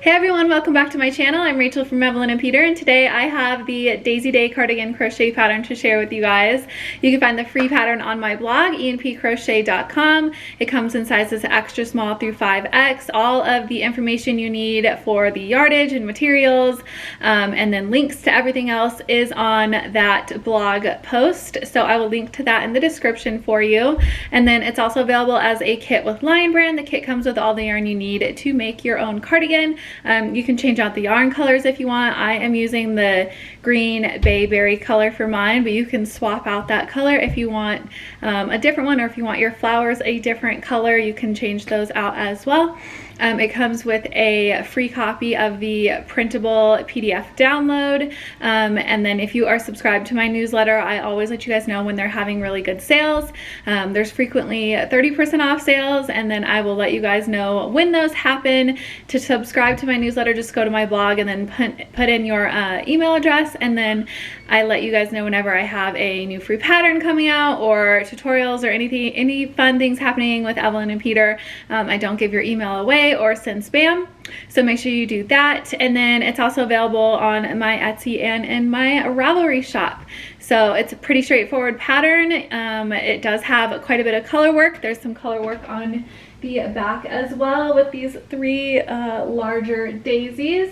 Hey everyone, welcome back to my channel. I'm Rachel from Evelyn and Peter, and today I have the Daisy Day Cardigan crochet pattern to share with you guys. You can find the free pattern on my blog, EvelynAndPeter.com. It comes in sizes extra small through 5X. All of the information you need for the yardage and materials, and then links to everything else is on that blog post. So I will link to that in the description for you. And then it's also available as a kit with Lion Brand. The kit comes with all the yarn you need to make your own cardigan. You can change out the yarn colors if you want. I am using the green bayberry color for mine, but you can swap out that color if you want a different one, or if you want your flowers a different color, you can change those out as well. It comes with a free copy of the printable PDF download, and then if you are subscribed to my newsletter, I always let you guys know when they're having really good sales. There's frequently 30% off sales, and then I will let you guys know when those happen. To subscribe to my newsletter, just go to my blog and then put in your email address, and then I let you guys know whenever I have a new free pattern coming out, or tutorials, or anything, any fun things happening with Evelyn and Peter. I don't give your email away or send spam, so make sure you do that. And then it's also available on my Etsy and in my Ravelry shop. So it's a pretty straightforward pattern. It does have quite a bit of color work. There's some color work on the back as well with these three larger daisies.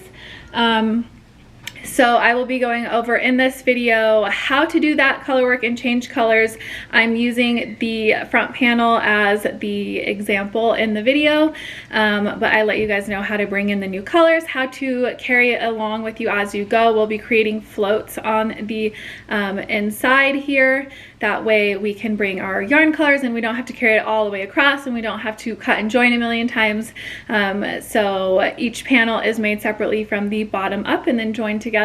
So I will be going over in this video how to do that color work and change colors. I'm using the front panel as the example in the video, but I let you guys know how to bring in the new colors, how to carry it along with you as you go. We'll be creating floats on the inside here. That way we can bring our yarn colors and we don't have to carry it all the way across, and we don't have to cut and join a million times. So each panel is made separately from the bottom up and then joined together.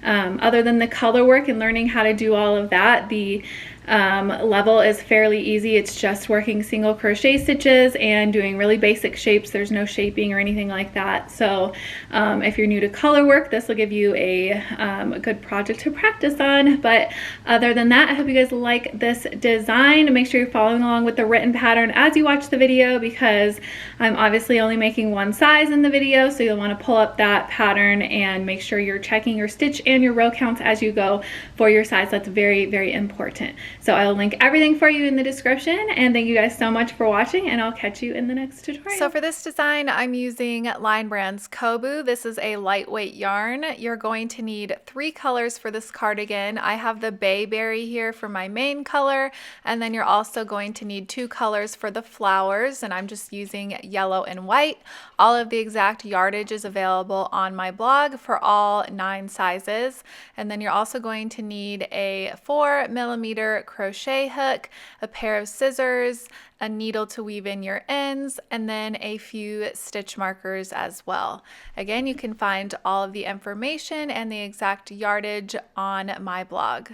Other than the color work and learning how to do all of that, the level is fairly easy. It's just working single crochet stitches and doing really basic shapes. There's no shaping or anything like that. So if you're new to color work, this will give you a good project to practice on. But other than that, I hope you guys like this design. Make sure you're following along with the written pattern as you watch the video, because I'm obviously only making one size in the video, so you'll want to pull up that pattern and make sure you're checking your stitch and your row counts as you go for your size. That's very, very important. So I will link everything for you in the description, and thank you guys so much for watching, and I'll catch you in the next tutorial. So for this design, I'm using Lion Brand's Kobu. This is a lightweight yarn. You're going to need 3 colors for this cardigan. I have the bayberry here for my main color, and then you're also going to need 2 colors for the flowers, and I'm just using yellow and white. All of the exact yardage is available on my blog for all 9 sizes. And then you're also going to need a 4mm crochet hook, a pair of scissors, a needle to weave in your ends, and then a few stitch markers as well. Again, you can find all of the information and the exact yardage on my blog.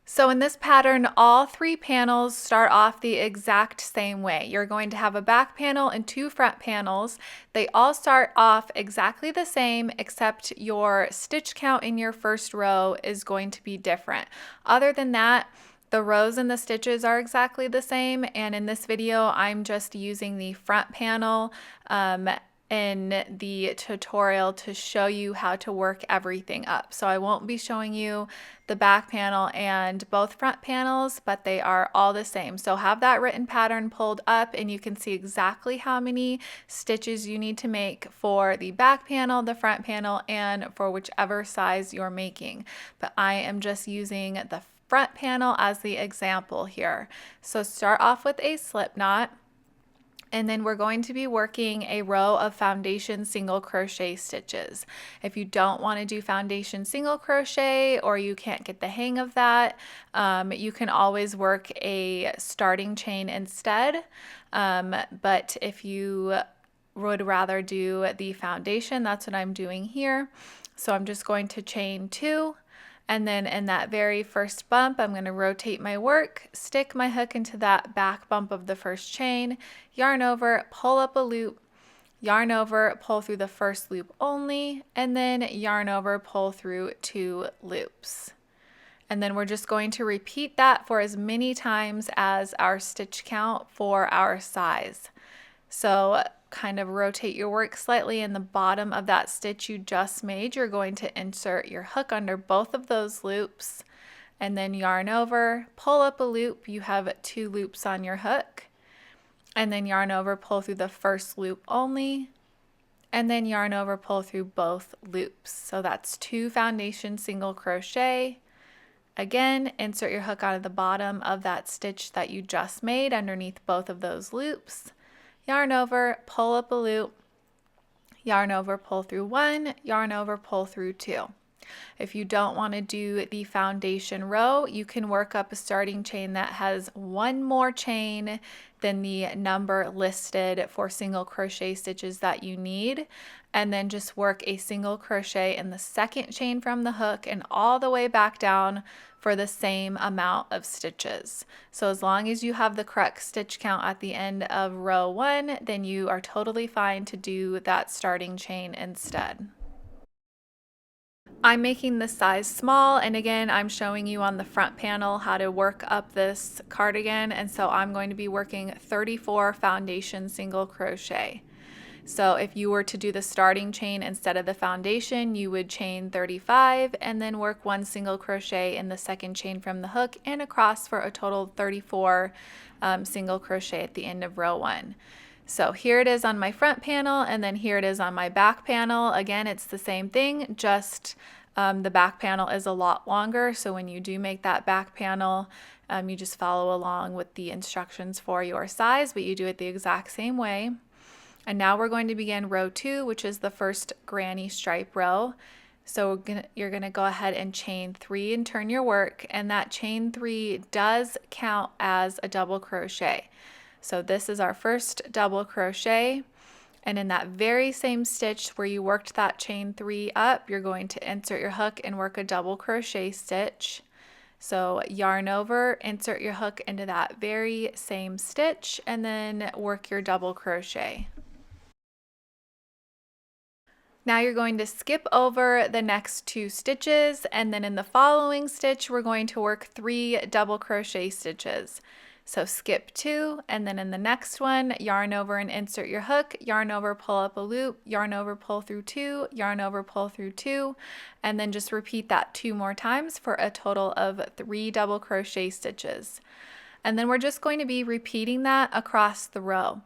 So in this pattern, all 3 panels start off the exact same way. You're going to have a back panel and 2 front panels. They all start off exactly the same, except your stitch count in your first row is going to be different. Other than that, the rows and the stitches are exactly the same, and in this video, I'm just using the front panel in the tutorial to show you how to work everything up. So I won't be showing you the back panel and both front panels, but they are all the same. So have that written pattern pulled up, and you can see exactly how many stitches you need to make for the back panel, the front panel, and for whichever size you're making. But I am just using the front panel as the example here. So start off with a slip knot, and then we're going to be working a row of foundation single crochet stitches. If you don't want to do foundation single crochet, or you can't get the hang of that, you can always work a starting chain instead. But if you would rather do the foundation, that's what I'm doing here. So I'm just going to chain 2. And then in that very first bump, I'm going to rotate my work, stick my hook into that back bump of the first chain, yarn over, pull up a loop, yarn over, pull through the first loop only, and then yarn over, pull through 2 loops. And then we're just going to repeat that for as many times as our stitch count for our size. So kind of rotate your work slightly in the bottom of that stitch you just made, you're going to insert your hook under both of those loops and then yarn over, pull up a loop. You have 2 loops on your hook, and then yarn over, pull through the first loop only, and then yarn over, pull through both loops. So that's 2 foundation single crochet. Again, insert your hook out of the bottom of that stitch that you just made underneath both of those loops, yarn over, pull up a loop, yarn over, pull through 1, yarn over, pull through 2. If you don't want to do the foundation row, you can work up a starting chain that has 1 more chain than the number listed for single crochet stitches that you need, and then just work a single crochet in the second chain from the hook and all the way back down for the same amount of stitches. So as long as you have the correct stitch count at the end of row 1, then you are totally fine to do that starting chain instead. I'm making this size small, and again, I'm showing you on the front panel how to work up this cardigan, and so I'm going to be working 34 foundation single crochet. So if you were to do the starting chain instead of the foundation, you would chain 35 and then work 1 single crochet in the second chain from the hook and across for a total of 34 single crochet at the end of row 1. So here it is on my front panel, and then here it is on my back panel. Again, it's the same thing, just the back panel is a lot longer. So when you do make that back panel, you just follow along with the instructions for your size, but you do it the exact same way. And now we're going to begin row 2, which is the first granny stripe row. So you're gonna go ahead and chain 3 and turn your work, and that chain 3 does count as a double crochet. So this is our first double crochet, and in that very same stitch where you worked that chain 3 up, you're going to insert your hook and work a double crochet stitch. So yarn over, insert your hook into that very same stitch, and then work your double crochet. Now you're going to skip over the next 2 stitches, and then in the following stitch we're going to work 3 double crochet stitches. So skip 2, and then in the next one, yarn over and insert your hook, yarn over, pull up a loop, yarn over, pull through 2, yarn over, pull through 2, and then just repeat that 2 more times for a total of 3 double crochet stitches. And then we're just going to be repeating that across the row.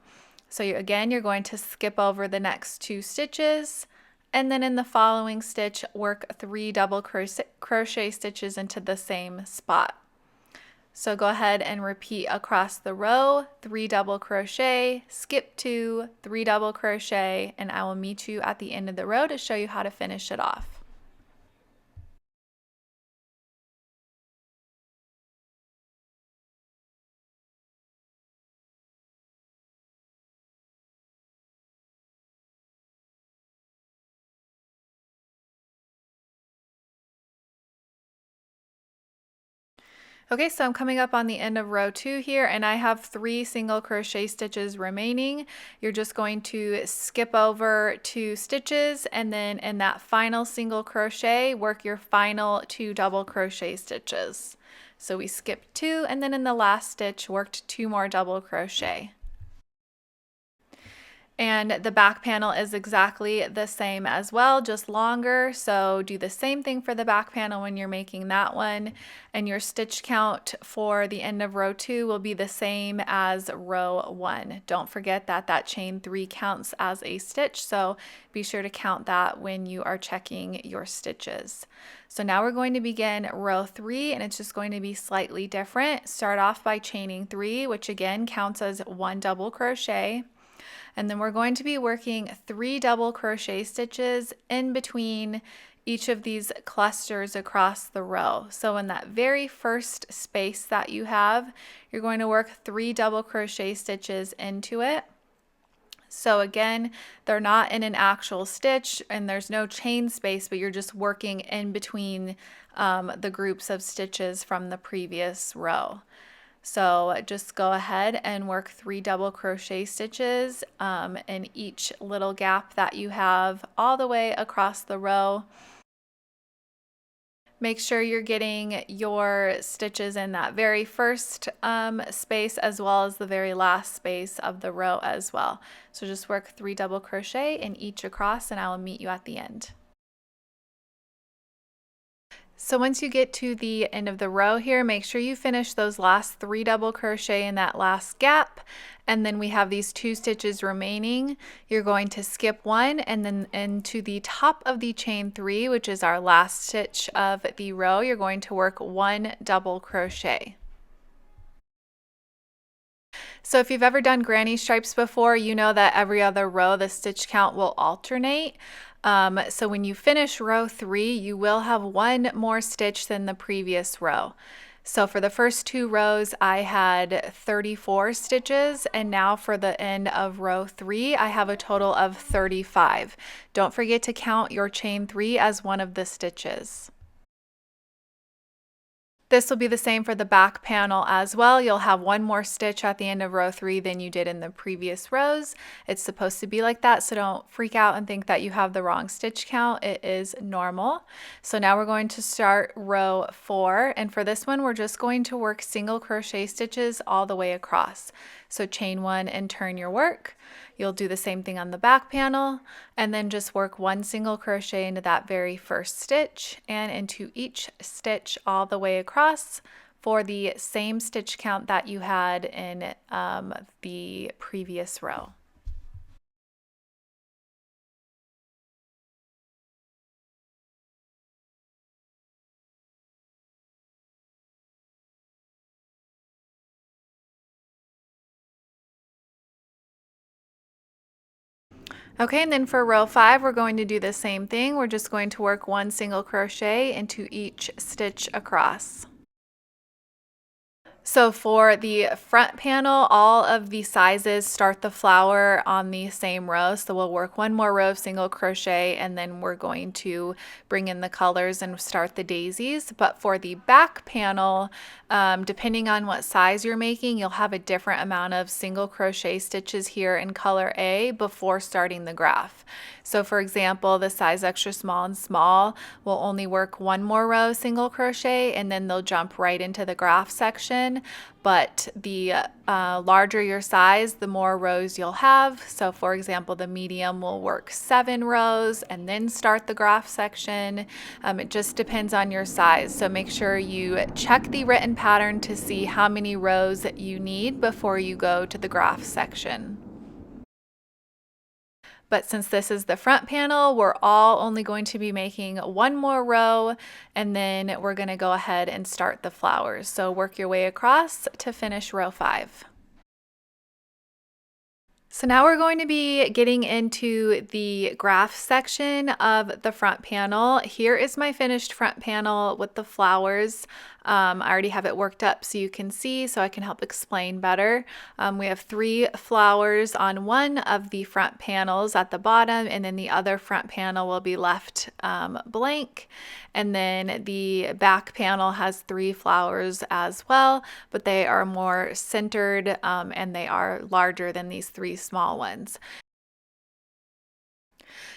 So again, you're going to skip over the next 2 stitches, and then in the following stitch, work 3 double crochet stitches into the same spot. So go ahead and repeat across the row, 3 double crochet, skip 2, 3 double crochet, and I will meet you at the end of the row to show you how to finish it off. Okay, so I'm coming up on the end of row 2 here, and I have 3 single crochet stitches remaining. You're just going to skip over 2 stitches, and then in that final single crochet, work your final 2 double crochet stitches. So we skipped 2, and then in the last stitch, worked 2 more double crochet. And the back panel is exactly the same as well, just longer. So do the same thing for the back panel when you're making that one. And your stitch count for the end of row 2 will be the same as row 1. Don't forget that that chain 3 counts as a stitch, so be sure to count that when you are checking your stitches. So now we're going to begin row 3, and it's just going to be slightly different. Start off by chaining 3, which again counts as 1 double crochet. And then we're going to be working 3 double crochet stitches in between each of these clusters across the row. So in that very first space that you have, you're going to work 3 double crochet stitches into it. So again, they're not in an actual stitch and there's no chain space, but you're just working in between the groups of stitches from the previous row. So just go ahead and work 3 double crochet stitches in each little gap that you have all the way across the row. Make sure you're getting your stitches in that very first space as well as the very last space of the row as well. So just work 3 double crochet in each across and I will meet you at the end. So once you get to the end of the row here, make sure you finish those last 3 double crochet in that last gap. And then we have these 2 stitches remaining. You're going to skip 1 and then into the top of the chain 3, which is our last stitch of the row, you're going to work 1 double crochet. So if you've ever done granny stripes before, you know that every other row the stitch count will alternate. So when you finish row 3, you will have 1 more stitch than the previous row. So for the first 2 rows, I had 34 stitches, and now for the end of row 3, I have a total of 35. Don't forget to count your chain 3 as one of the stitches. This will be the same for the back panel as well. You'll have 1 more stitch at the end of row 3 than you did in the previous rows. It's supposed to be like that, so don't freak out and think that you have the wrong stitch count. It is normal. So now we're going to start row 4, and for this one we're just going to work single crochet stitches all the way across. So chain 1 and turn your work. You'll do the same thing on the back panel and then just work 1 single crochet into that very first stitch and into each stitch all the way across for the same stitch count that you had in the previous row. Okay, and then for row 5, we're going to do the same thing. We're just going to work 1 single crochet into each stitch across. So for the front panel, all of the sizes start the flower on the same row. So we'll work 1 more row of single crochet and then we're going to bring in the colors and start the daisies. But for the back panel, depending on what size you're making, you'll have a different amount of single crochet stitches here in color A before starting the graph. So for example, the size extra small and small will only work 1 more row single crochet and then they'll jump right into the graph section. But the larger your size, the more rows you'll have. So for example, the medium will work 7 rows and then start the graph section. It just depends on your size. So make sure you check the written pattern to see how many rows you need before you go to the graph section. But since this is the front panel, we're all only going to be making 1 more row and then we're going to go ahead and start the flowers. So work your way across to finish row 5. So now we're going to be getting into the graph section of the front panel. Here is my finished front panel with the flowers. I already have it worked up so you can see, so I can help explain better. We have 3 flowers on one of the front panels at the bottom, and then the other front panel will be left blank. And then the back panel has 3 flowers as well, but they are more centered and they are larger than these 3 small ones.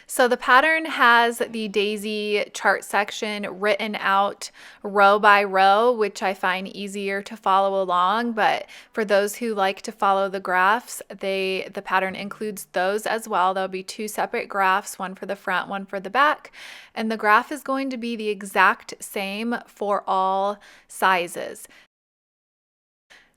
So the pattern has the daisy chart section written out row by row, which I find easier to follow along. But for those who like to follow the graphs, the pattern includes those as well. There'll be 2 separate graphs, one for the front, one for the back. And the graph is going to be the exact same for all sizes.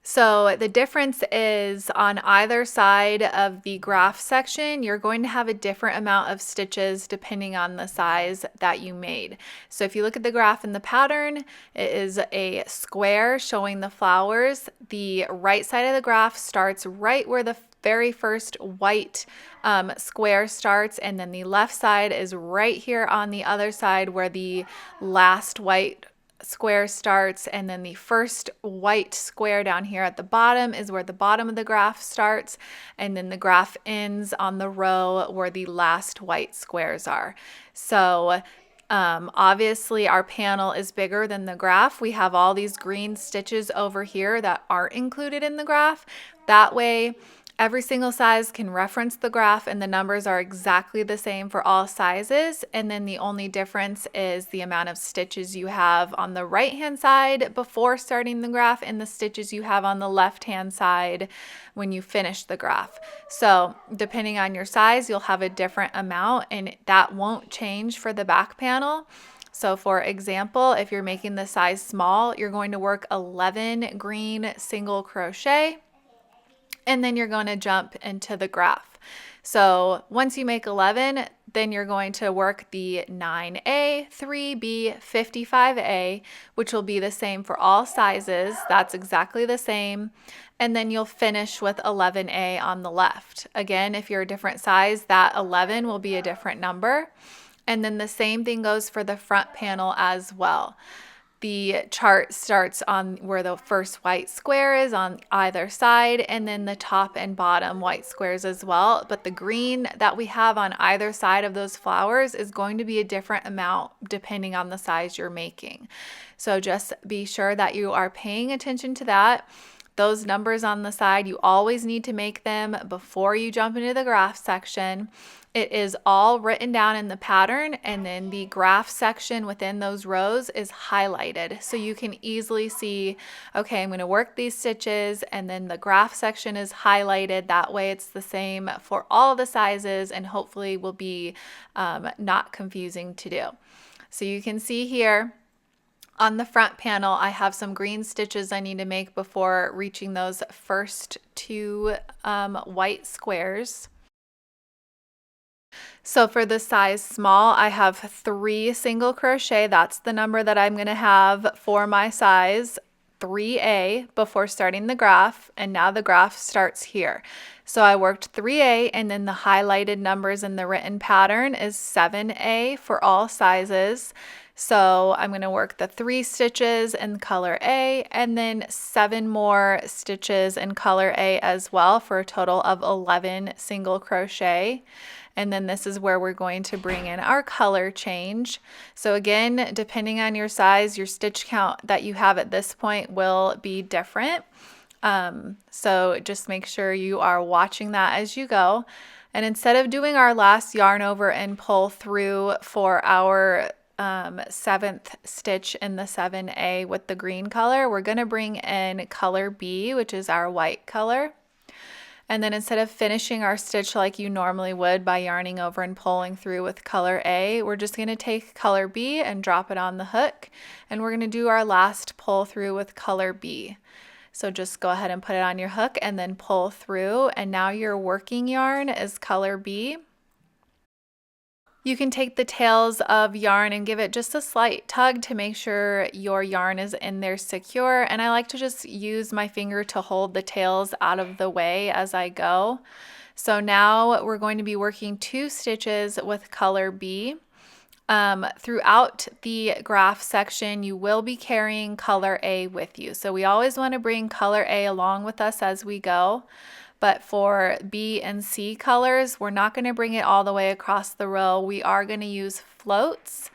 So the difference is on either side of the graph section, you're going to have a different amount of stitches depending on the size that you made. So if you look at the graph in the pattern, it is a square showing the flowers. The right side of the graph starts right where the very first white square starts, and then the left side is right here on the other side where the last white square starts, and then the first white square down here at the bottom is where the bottom of the graph starts, and then the graph ends on the row where the last white squares are. So obviously our panel is bigger than the graph. We have all these green stitches over here that aren't included in the graph. That way Every single size can reference the graph, and the numbers are exactly the same for all sizes. And then the only difference is the amount of stitches you have on the right hand side before starting the graph and the stitches you have on the left hand side when you finish the graph. So depending on your size, you'll have a different amount, and that won't change for the back panel. So for example, if you're making the size small, you're going to work 11 green single crochet, and then you're going to jump into the graph. So once you make 11, then you're going to work the 9A, 3B, 55A, which will be the same for all sizes. That's exactly the same. And then you'll finish with 11A on the left. Again, if you're a different size, that 11 will be a different number. And then the same thing goes for the front panel as well. The chart starts on where the first white square is on either side, and then the top and bottom white squares as well. But the green that we have on either side of those flowers is going to be a different amount depending on the size you're making. So just be sure that you are paying attention to that. Those numbers on the side, you always need to make them before you jump into the graph section. It is all written down in the pattern, and then the graph section within those rows is highlighted. So you can easily see, okay, I'm going to work these stitches, and then the graph section is highlighted. That way it's the same for all the sizes, and hopefully will be not confusing to do. So you can see here, on the front panel, I have some green stitches I need to make before reaching those first two white squares. So for the size small, I have 3 single crochet. That's the number that I'm going to have for my size 3A before starting the graph. And now the graph starts here. So I worked 3A, and then the highlighted numbers in the written pattern is 7A for all sizes. So I'm going to work the 3 stitches in color A, and then 7 more stitches in color A as well, for a total of 11 single crochet. And then this is where we're going to bring in our color change. So again, depending on your size, your stitch count that you have at this point will be different. So just make sure you are watching that as you go. And instead of doing our last yarn over and pull through for our 7th stitch in the 7A with the green color, we're going to bring in color B, which is our white color. And then instead of finishing our stitch like you normally would by yarning over and pulling through with color A, we're just going to take color B and drop it on the hook, and we're going to do our last pull through with color B. So just go ahead and put it on your hook and then pull through, and now your working yarn is color B. You can take the tails of yarn and give it just a slight tug to make sure your yarn is in there secure. And I like to just use my finger to hold the tails out of the way as I go. So now we're going to be working 2 stitches with color B. Throughout the graph section, you will be carrying color A with you. So we always want to bring color A along with us as we go. But for B and C colors, we're not going to bring it all the way across the row. We are going to use floats.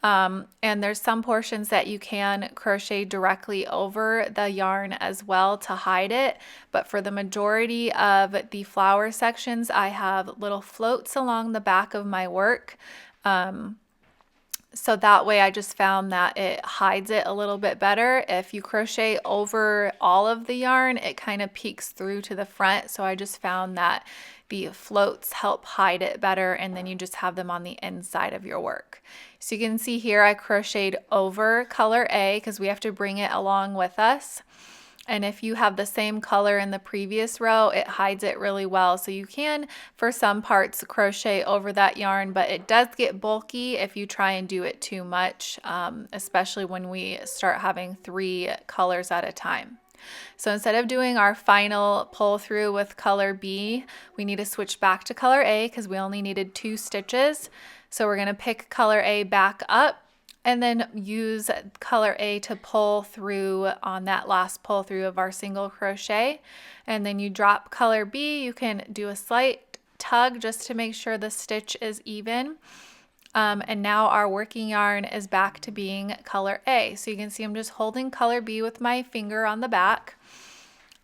And there's some portions that you can crochet directly over the yarn as well to hide it. But for the majority of the flower sections, I have little floats along the back of my work. So that way I just found that it hides it a little bit better. If you crochet over all of the yarn, it kind of peeks through to the front. So I just found that the floats help hide it better, and then you just have them on the inside of your work. So you can see here I crocheted over color A because we have to bring it along with us. And if you have the same color in the previous row, it hides it really well. So you can, for some parts, crochet over that yarn, but it does get bulky if you try and do it too much, especially when we start having 3 colors at a time. So instead of doing our final pull through with color B, we need to switch back to color A because we only needed 2 stitches. So we're going to pick color A back up, and then use color A to pull through on that last pull through of our single crochet. And then you drop color B. You can do a slight tug just to make sure the stitch is even. And now our working yarn is back to being color A. So you can see I'm just holding color B with my finger on the back.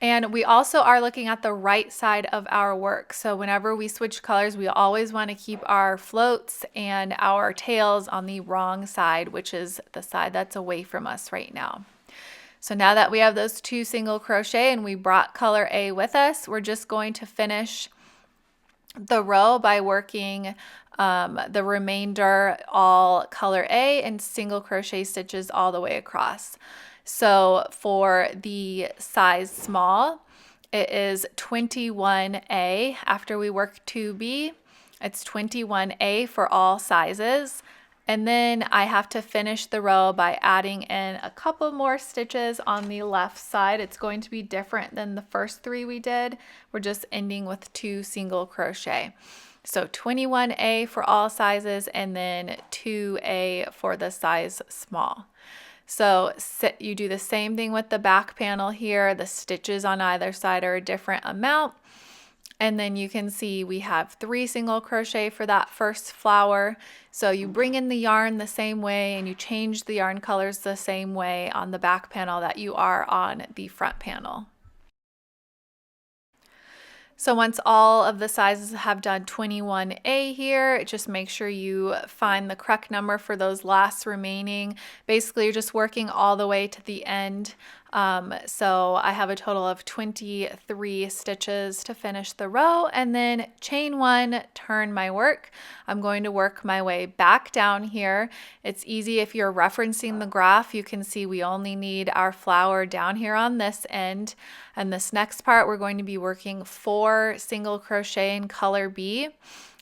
And we also are looking at the right side of our work. So whenever we switch colors, we always want to keep our floats and our tails on the wrong side, which is the side that's away from us right now. So now that we have those 2 single crochet and we brought color A with us, we're just going to finish the row by working the remainder all color A and single crochet stitches all the way across. So for the size small, it is 21A. After we work 2B, it's 21A for all sizes. And then I have to finish the row by adding in a couple more stitches on the left side. It's going to be different than the first 3 we did. We're just ending with 2 single crochet. So 21A for all sizes and then 2A for the size small. So you do the same thing with the back panel here. The stitches on either side are a different amount. And then you can see we have 3 single crochet for that first flower. So you bring in the yarn the same way and you change the yarn colors the same way on the back panel that you are on the front panel. So once all of the sizes have done 21A here, just make sure you find the correct number for those last remaining. Basically, you're just working all the way to the end. So I have a total of 23 stitches to finish the row, and then chain 1, turn my work. I'm going to work my way back down here. It's easy if you're referencing the graph. You can see we only need our flower down here on this end, and this next part we're going to be working 4 single crochet in color B.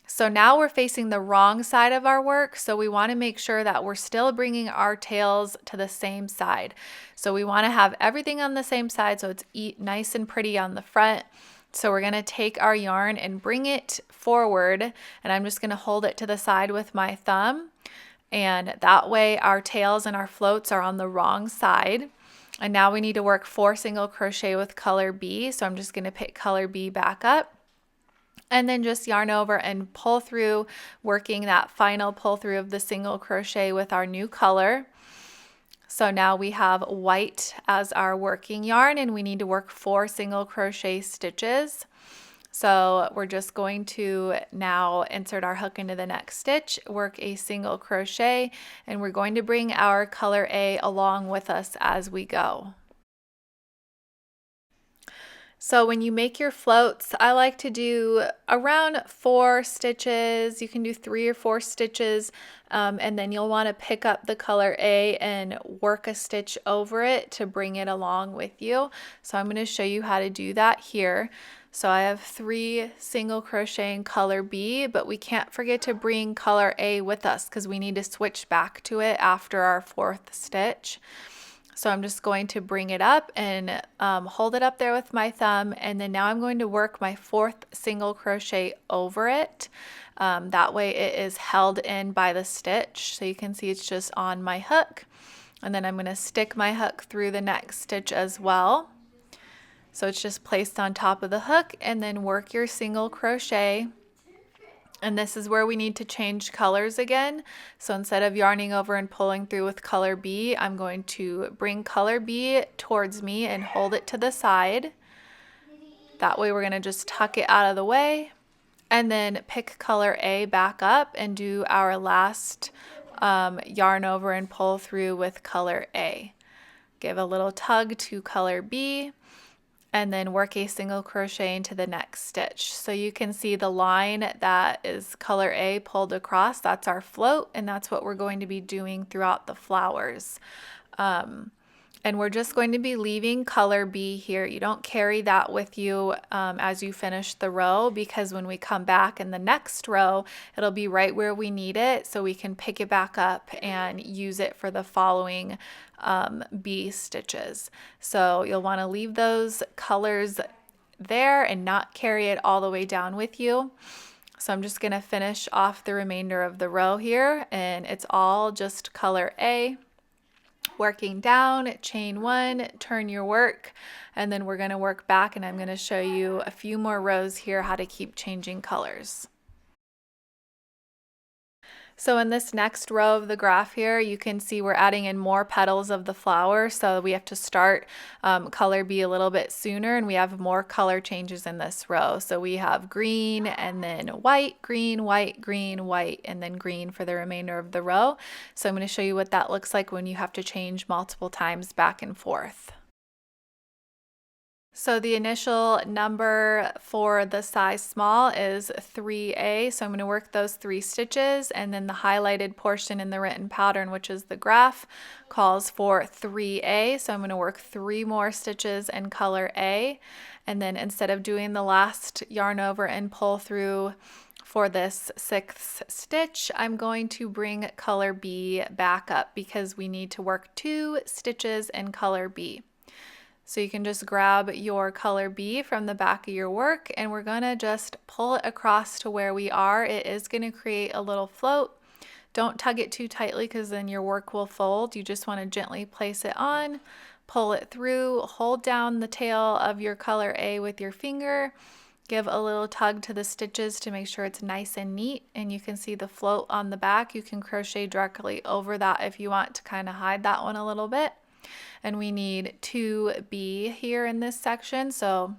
So now we're facing the wrong side of our work, so we want to make sure that we're still bringing our tails to the same side. So we want to have everything on the same side so it's nice and pretty on the front. So we're going to take our yarn and bring it forward, and I'm just going to hold it to the side with my thumb, and that way our tails and our floats are on the wrong side. And now we need to work 4 single crochet with color B, so I'm just going to pick color B back up. And then just yarn over and pull through, working that final pull through of the single crochet with our new color. So now we have white as our working yarn, and we need to work 4 single crochet stitches. So we're just going to now insert our hook into the next stitch, work a single crochet, and we're going to bring our color A along with us as we go. So when you make your floats, I like to do around 4 stitches. You can do 3 or 4 stitches, and then you'll want to pick up the color A and work a stitch over it to bring it along with you. So I'm going to show you how to do that here. So I have 3 single crochet in color B, but we can't forget to bring color A with us because we need to switch back to it after our 4th stitch. So I'm just going to bring it up and hold it up there with my thumb, and then now I'm going to work my 4th single crochet over it. That way it is held in by the stitch, so you can see it's just on my hook. And then I'm going to stick my hook through the next stitch as well. So it's just placed on top of the hook, and then work your single crochet. And this is where we need to change colors again. So instead of yarning over and pulling through with color B, I'm going to bring color B towards me and hold it to the side. That way we're going to just tuck it out of the way, and then pick color A back up and do our last yarn over and pull through with color A. Give a little tug to color B, and then work a single crochet into the next stitch. So you can see the line that is color A pulled across, that's our float, and that's what we're going to be doing throughout the flowers. And we're just going to be leaving color B here. You don't carry that with you as you finish the row, because when we come back in the next row, it'll be right where we need it, so we can pick it back up and use it for the following B stitches. So you'll want to leave those colors there and not carry it all the way down with you. So I'm just going to finish off the remainder of the row here, and it's all just color A. Working down, chain 1, turn your work, and then we're going to work back, and I'm going to show you a few more rows here how to keep changing colors. So in this next row of the graph here, you can see we're adding in more petals of the flower. So we have to start color B a little bit sooner, and we have more color changes in this row. So we have green and then white, green, white, green, white, and then green for the remainder of the row. So I'm going to show you what that looks like when you have to change multiple times back and forth. So the initial number for the size small is 3A. So I'm going to work those 3 stitches, and then the highlighted portion in the written pattern, which is the graph, calls for 3A. So I'm going to work 3 more stitches in color A. And then instead of doing the last yarn over and pull through for this 6th stitch, I'm going to bring color B back up because we need to work 2 stitches in color B. So you can just grab your color B from the back of your work, and we're going to just pull it across to where we are. It is going to create a little float. Don't tug it too tightly because then your work will fold. You just want to gently place it on, pull it through, hold down the tail of your color A with your finger, give a little tug to the stitches to make sure it's nice and neat, and you can see the float on the back. You can crochet directly over that if you want to kind of hide that one a little bit. And we need 2B here in this section. So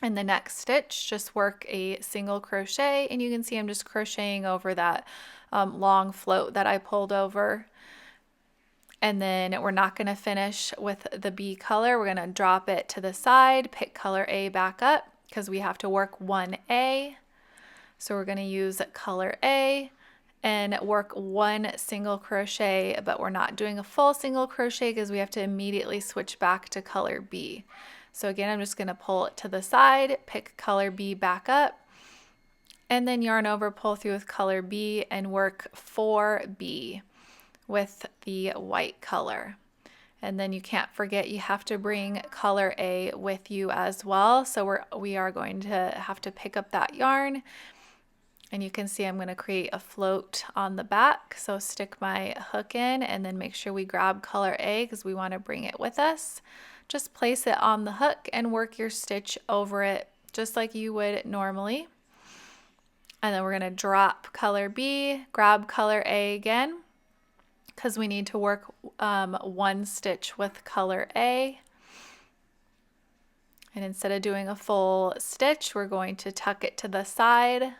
in the next stitch, just work a single crochet, and you can see I'm just crocheting over that long float that I pulled over. And then we're not going to finish with the B color. We're going to drop it to the side, pick color A back up because we have to work 1A. So we're going to use color A and work 1 single crochet, but we're not doing a full single crochet because we have to immediately switch back to color B. So again, I'm just going to pull it to the side, pick color B back up, and then yarn over, pull through with color B, and work 4B with the white color. And then you can't forget you have to bring color A with you as well. So we are going to have to pick up that yarn. And you can see I'm going to create a float on the back. So stick my hook in and then make sure we grab color A because we want to bring it with us. Just place it on the hook and work your stitch over it just like you would normally. And then we're going to drop color B, grab color A again because we need to work 1 stitch with color A. And instead of doing a full stitch, we're going to tuck it to the side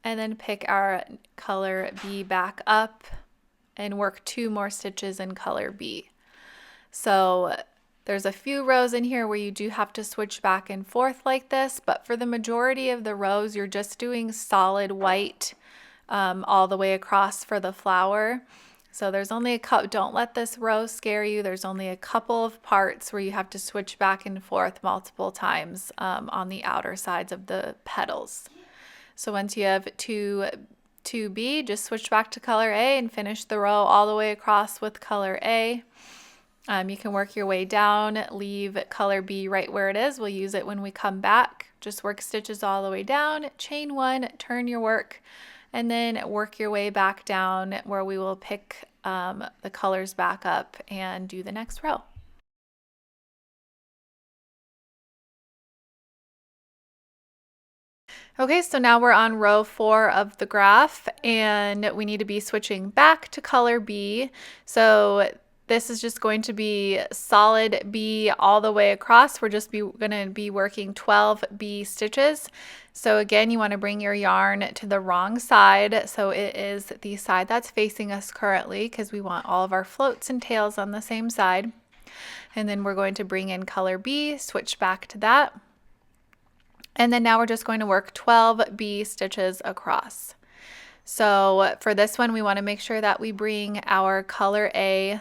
and then pick our color B back up and work 2 more stitches in color B. So there's a few rows in here where you do have to switch back and forth like this, but for the majority of the rows, you're just doing solid white all the way across for the flower. So there's only a couple, don't let this row scare you. There's only a couple of parts where you have to switch back and forth multiple times on the outer sides of the petals. So once you have 2B, just switch back to color A and finish the row all the way across with color A. You can work your way down, leave color B right where it is. We'll use it when we come back. Just work stitches all the way down, chain 1, turn your work, and then work your way back down where we will pick the colors back up and do the next row. Okay, so now we're on row 4 of the graph, and we need to be switching back to color B. So this is just going to be solid B all the way across. We're just going to be working 12 B stitches. So again, you want to bring your yarn to the wrong side. So it is the side that's facing us currently because we want all of our floats and tails on the same side. And then we're going to bring in color B, switch back to that. And then now we're just going to work 12 B stitches across. So for this one, we want to make sure that we bring our color A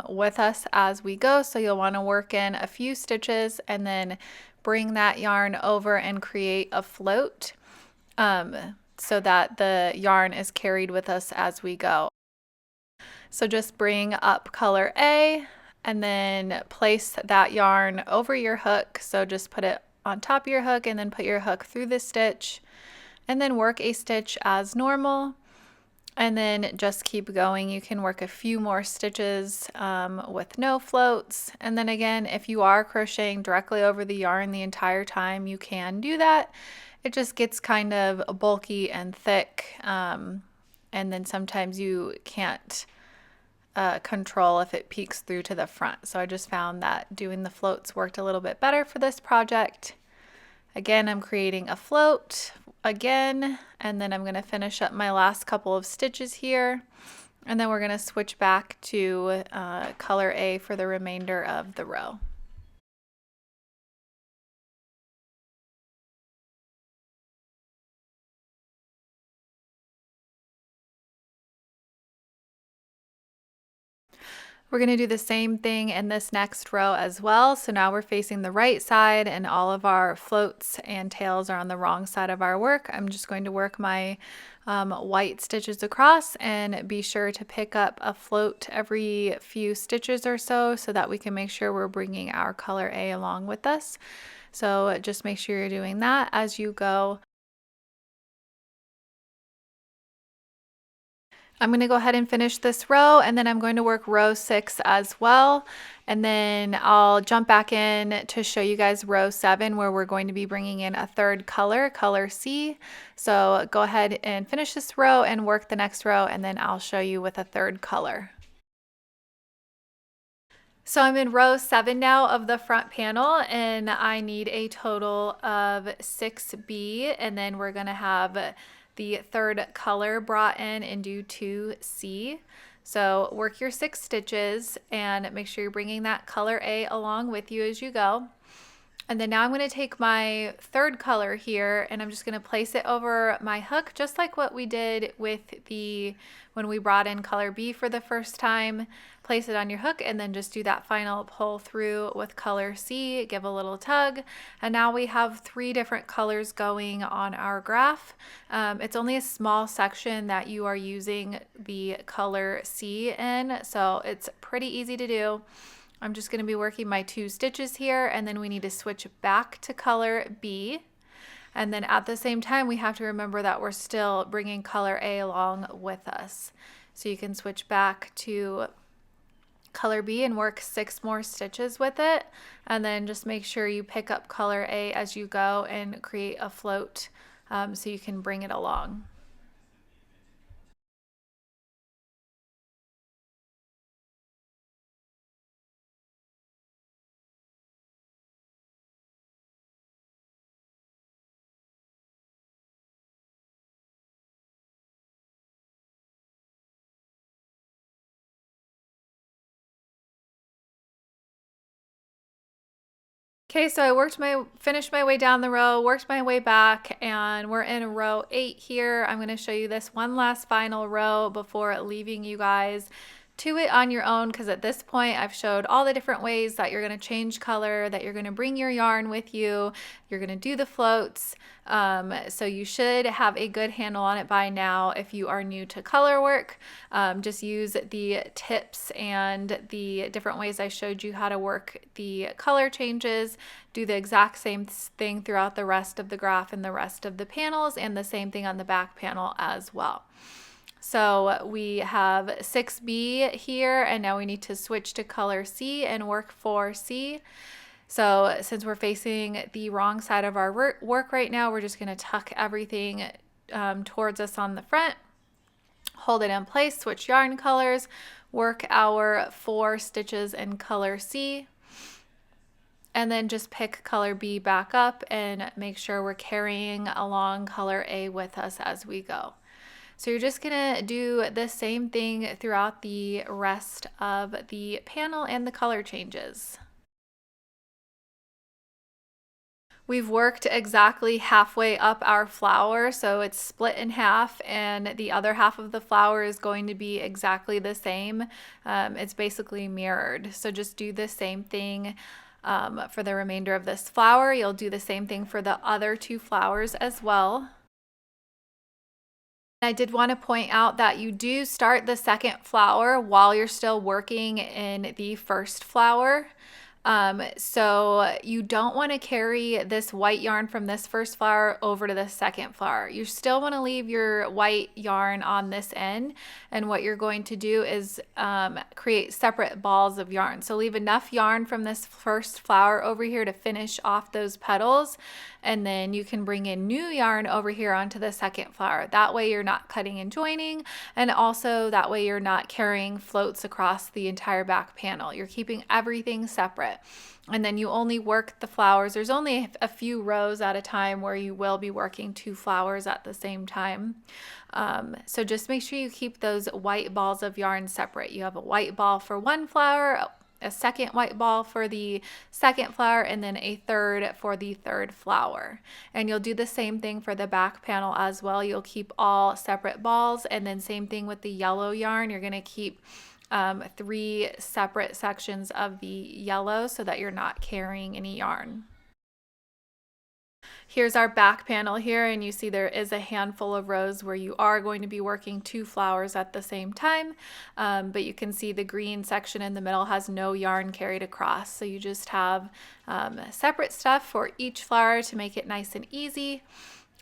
with us as we go. So you'll want to work in a few stitches and then bring that yarn over and create a float so that the yarn is carried with us as we go. So just bring up color A and then place that yarn over your hook. So just put it on top of your hook and then put your hook through the stitch and then work a stitch as normal. And then just keep going. You can work a few more stitches with no floats. And then again, if you are crocheting directly over the yarn the entire time, you can do that. It just gets kind of bulky and thick and then sometimes you can't control if it peeks through to the front. So I just found that doing the floats worked a little bit better for this project. Again, I'm creating a float again, and then I'm going to finish up my last couple of stitches here, and then we're going to switch back to color A for the remainder of the row. We're going to do the same thing in this next row as well. So now we're facing the right side and all of our floats and tails are on the wrong side of our work. I'm just going to work my white stitches across and be sure to pick up a float every few stitches or so that we can make sure we're bringing our color A along with us. So just make sure you're doing that as you go. I'm going to go ahead and finish this row, and then I'm going to work row 6 as well, and then I'll jump back in to show you guys row 7 where we're going to be bringing in a third color, color C. So go ahead and finish this row and work the next row, and then I'll show you with a third color. So I'm in row 7 now of the front panel, and I need a total of 6B, and then we're going to have the third color brought in and do 2C. So work your 6 stitches and make sure you're bringing that color A along with you as you go. And then now I'm going to take my third color here and I'm just going to place it over my hook, just like what we did with when we brought in color B for the first time. Place it on your hook and then just do that final pull through with color C, give a little tug. And now we have 3 different colors going on our graph. It's only a small section that you are using the color C in, so it's pretty easy to do. I'm just going to be working my 2 stitches here, and then we need to switch back to color B. And then at the same time, we have to remember that we're still bringing color A along with us. So you can switch back to color B and work 6 more stitches with it. And then just make sure you pick up color A as you go and create a float so you can bring it along. Okay, so I finished my way down the row, worked my way back, and we're in row 8 here. I'm going to show you this one last final row before leaving you guys to it on your own, because at this point I've showed all the different ways that you're going to change color, that you're going to bring your yarn with you, you're going to do the floats. So you should have a good handle on it by now. If you are new to color work, just use the tips and the different ways I showed you how to work the color changes. Do the exact same thing throughout the rest of the graph and the rest of the panels, and the same thing on the back panel as well. So we have 6B here, and now we need to switch to color C and work 4C. So since we're facing the wrong side of our work right now, we're just going to tuck everything towards us on the front, hold it in place, switch yarn colors, work our 4 stitches in color C, and then just pick color B back up and make sure we're carrying along color A with us as we go. So you're just gonna do the same thing throughout the rest of the panel and the color changes. We've worked exactly halfway up our flower, so it's split in half, and the other half of the flower is going to be exactly the same. It's basically mirrored. So just do the same thing for the remainder of this flower. You'll do the same thing for the other 2 flowers as well. I did want to point out that you do start the second flower while you're still working in the first flower. So you don't want to carry this white yarn from this first flower over to the second flower. You still want to leave your white yarn on this end, and what you're going to do is create separate balls of yarn. So leave enough yarn from this first flower over here to finish off those petals, and then you can bring in new yarn over here onto the second flower. That way you're not cutting and joining, and also that way you're not carrying floats across the entire back panel. You're keeping everything separate. And then you only work the flowers. There's only a few rows at a time where you will be working 2 flowers at the same time. So just make sure you keep those white balls of yarn separate. You have a white ball for one flower, a second white ball for the second flower, and then a third for the third flower. And you'll do the same thing for the back panel as well. You'll keep all separate balls, and then same thing with the yellow yarn. You're going to keep 3 separate sections of the yellow so that you're not carrying any yarn. Here's our back panel here, and you see there is a handful of rows where you are going to be working 2 flowers at the same time, but you can see the green section in the middle has no yarn carried across, so you just have separate stuff for each flower to make it nice and easy.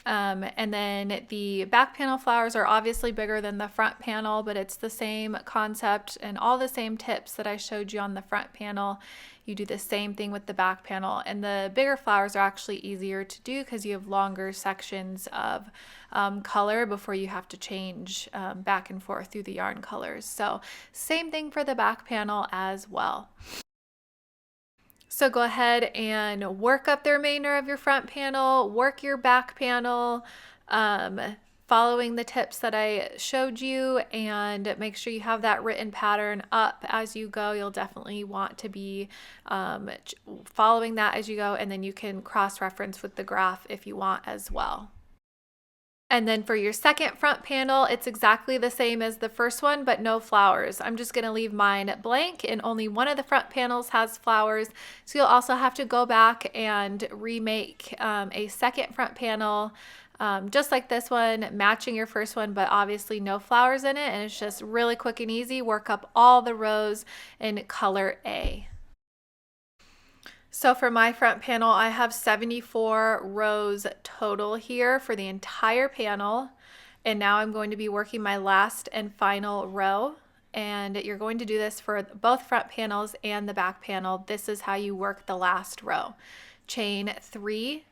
And then the back panel flowers are obviously bigger than the front panel, but it's the same concept and all the same tips that I showed you on the front panel. You do the same thing with the back panel, and the bigger flowers are actually easier to do because you have longer sections of color before you have to change back and forth through the yarn colors. So same thing for the back panel as well. So go ahead and work up the remainder of your front panel, work your back panel, following the tips that I showed you, and make sure you have that written pattern up as you go. You'll definitely want to be following that as you go, and then you can cross-reference with the graph if you want as well. And then for your second front panel, it's exactly the same as the first one, but no flowers. I'm just going to leave mine blank, and only one of the front panels has flowers. So you'll also have to go back and remake a second front panel, just like this one, matching your first one, but obviously no flowers in it. And it's just really quick and easy. Work up all the rows in color A. So for my front panel, I have 74 rows total here for the entire panel. And now I'm going to be working my last and final row. And you're going to do this for both front panels and the back panel. This is how you work the last row. Chain 3,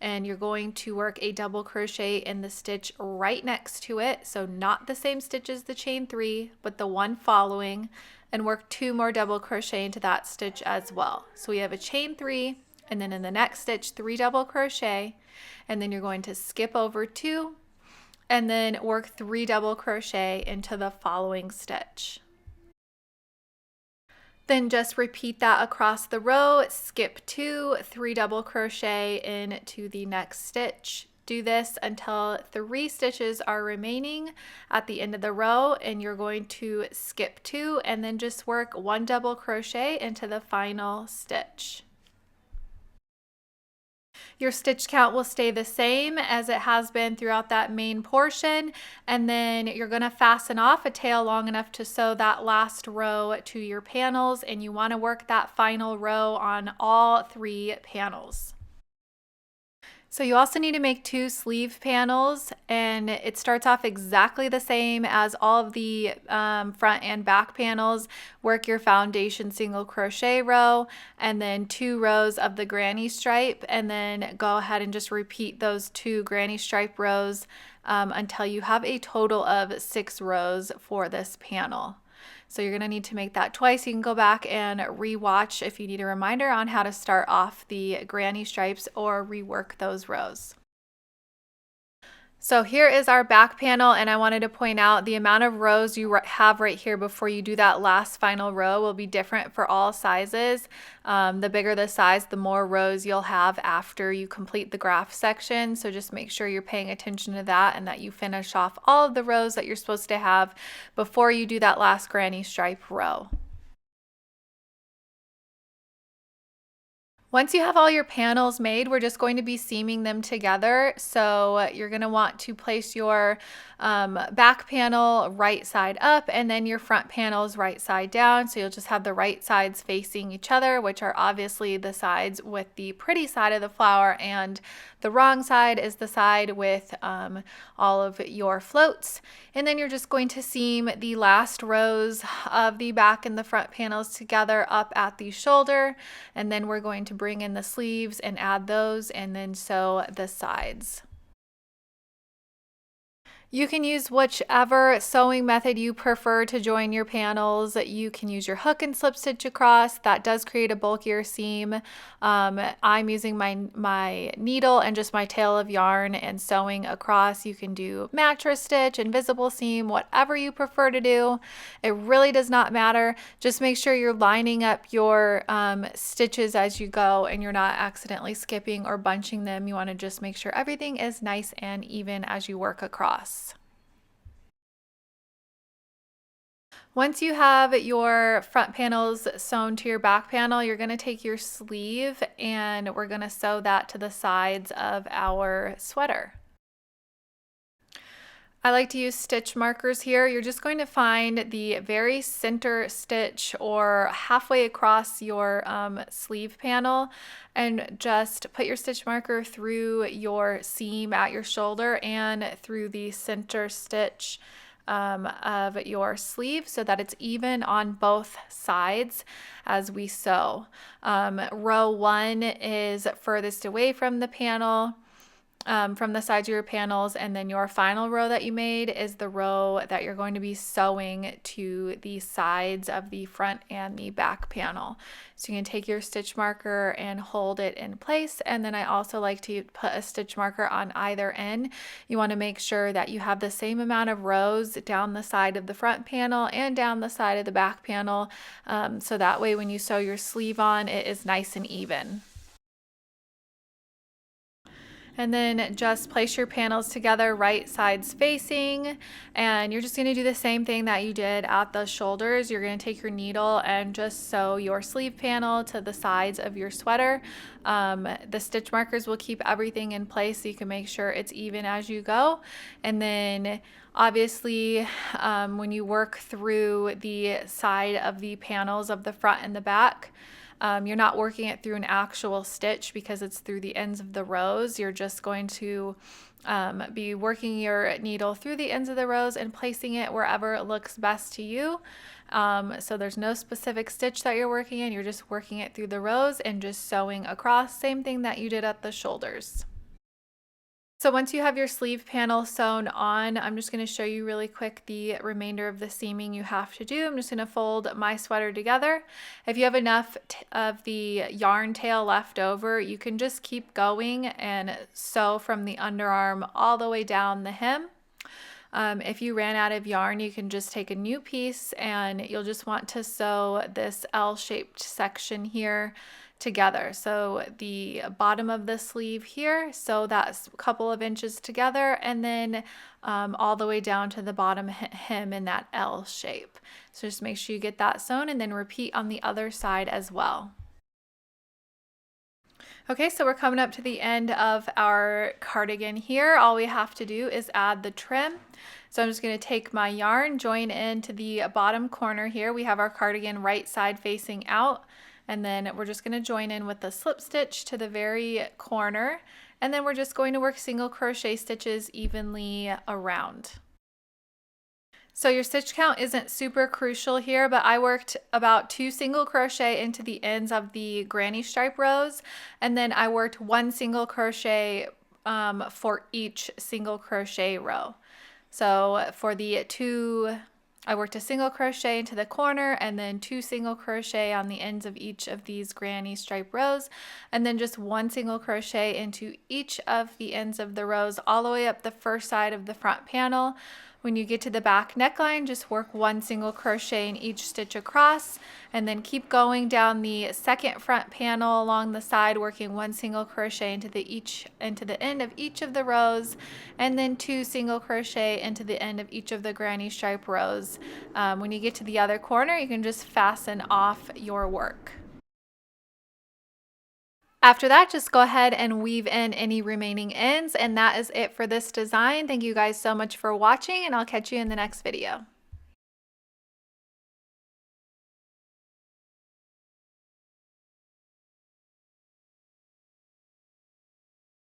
and you're going to work a double crochet in the stitch right next to it. So not the same stitch as the chain 3, but the one following, and work 2 more double crochet into that stitch as well. So we have a chain 3, and then in the next stitch 3 double crochet, and then you're going to skip over 2 and then work 3 double crochet into the following stitch. Then just repeat that across the row, skip 2, 3 double crochet into the next stitch. Do this until 3 stitches are remaining at the end of the row, and you're going to skip 2 and then just work 1 double crochet into the final stitch. Your stitch count will stay the same as it has been throughout that main portion, and then you're going to fasten off a tail long enough to sew that last row to your panels, and you want to work that final row on all 3 panels. So you also need to make 2 sleeve panels, and it starts off exactly the same as all of the front and back panels. Work your foundation single crochet row and then 2 rows of the granny stripe, and then go ahead and just repeat those 2 granny stripe rows until you have a total of 6 rows for this panel. So you're going to need to make that twice. You can go back and re-watch if you need a reminder on how to start off the granny stripes or rework those rows. So here is our back panel, and I wanted to point out the amount of rows you have right here before you do that last final row will be different for all sizes. The bigger the size, the more rows you'll have after you complete the graph section. So just make sure you're paying attention to that and that you finish off all of the rows that you're supposed to have before you do that last granny stripe row. Once you have all your panels made, we're just going to be seaming them together. So you're going to want to place your back panel right side up and then your front panels right side down. So you'll just have the right sides facing each other, which are obviously the sides with the pretty side of the flower, and the wrong side is the side with all of your floats. And then you're just going to seam the last rows of the back and the front panels together up at the shoulder. And then we're going to bring in the sleeves and add those, and then sew the sides. You can use whichever sewing method you prefer to join your panels. You can use your hook and slip stitch across. That does create a bulkier seam. I'm using my needle and just my tail of yarn and sewing across. You can do mattress stitch, invisible seam, whatever you prefer to do. It really does not matter. Just make sure you're lining up your stitches as you go and you're not accidentally skipping or bunching them. You want to just make sure everything is nice and even as you work across. Once you have your front panels sewn to your back panel, you're going to take your sleeve and we're going to sew that to the sides of our sweater. I like to use stitch markers here. You're just going to find the very center stitch or halfway across your sleeve panel and just put your stitch marker through your seam at your shoulder and through the center stitch of your sleeve so that it's even on both sides as we sew. Row 1 is furthest away from the panel, from the sides of your panels, and then your final row that you made is the row that you're going to be sewing to the sides of the front and the back panel. So you can take your stitch marker and hold it in place, and then I also like to put a stitch marker on either end. You want to make sure that you have the same amount of rows down the side of the front panel and down the side of the back panel, so that way when you sew your sleeve on, it is nice and even. And then just place your panels together, right sides facing, and you're just going to do the same thing that you did at the shoulders. You're going to take your needle and just sew your sleeve panel to the sides of your sweater. The stitch markers will keep everything in place so you can make sure it's even as you go. And then obviously when you work through the side of the panels of the front and the back, you're not working it through an actual stitch because it's through the ends of the rows. You're just going to be working your needle through the ends of the rows and placing it wherever it looks best to you. So there's no specific stitch that you're working in. You're just working it through the rows and just sewing across. Same thing that you did at the shoulders. So once you have your sleeve panel sewn on, I'm just going to show you really quick the remainder of the seaming you have to do. I'm just going to fold my sweater together. If you have enough of the yarn tail left over, you can just keep going and sew from the underarm all the way down the hem. If you ran out of yarn, you can just take a new piece and you'll just want to sew this L-shaped section here together. So the bottom of the sleeve here, so that's a couple of inches together, and then all the way down to the bottom hem in that L shape. So just make sure you get that sewn and then repeat on the other side as well. Okay, so we're coming up to the end of our cardigan here. All we have to do is add the trim. So I'm just going to take my yarn, join into the bottom corner here. We have our cardigan right side facing out. And then we're just going to join in with the slip stitch to the very corner. And then we're just going to work single crochet stitches evenly around. So your stitch count isn't super crucial here, but I worked about 2 single crochet into the ends of the granny stripe rows. And then I worked 1 single crochet for each single crochet row. So for the 2, I worked a single crochet into the corner and then 2 single crochet on the ends of each of these granny stripe rows, and then just 1 single crochet into each of the ends of the rows all the way up the first side of the front panel. When you get to the back neckline, just work 1 single crochet in each stitch across, and then keep going down the second front panel along the side, working 1 single crochet into the end of each of the rows, and then 2 single crochet into the end of each of the granny stripe rows. When you get to the other corner, you can just fasten off your work. After that, just go ahead and weave in any remaining ends, and that is it for this design. Thank you guys so much for watching, and I'll catch you in the next video.